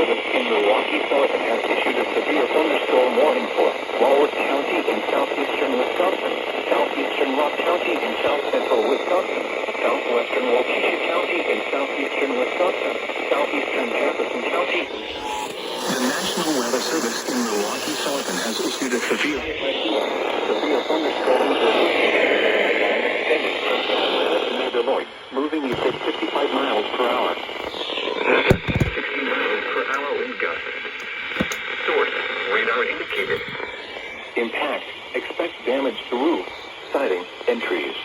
Service in Milwaukee, Sullivan has issued a severe thunderstorm warning for Walworth County in southeastern Wisconsin, southeastern Rock County in south central Wisconsin, southwestern Waukesha County in southeastern Wisconsin, southeastern Jefferson County. The National Weather Service in Milwaukee, Sullivan has issued a severe thunderstorm warning. Extended from near Deloitte, moving east at 55 miles per hour. 60 miles per hour wind gusts. Source, radar indicated. Impact, expect damage to roof, siding, and trees.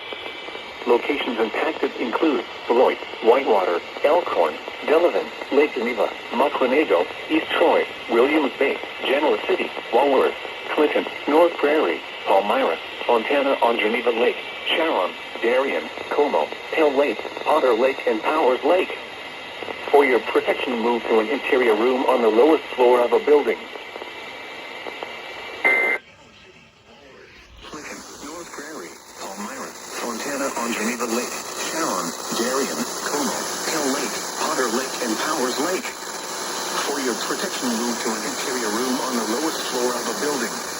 Locations impacted include Beloit, Whitewater, Elkhorn, Delavan, Lake Geneva, Mocklinago, East Troy, Williams Bay, Genoa City, Walworth, Clinton, North Prairie, Palmyra, Fontana on Geneva Lake, Sharon, Darien, Como, Pale Lake, Potter Lake, and Powers Lake. For your protection, move to an interior room on the lowest floor of a building. Clinton, North Prairie, Palmyra, Fontana on Geneva Lake, Sharon, Darien, Como, Pale Lake, Potter Lake, and Powers Lake. For your protection, move to an interior room on the lowest floor of a building.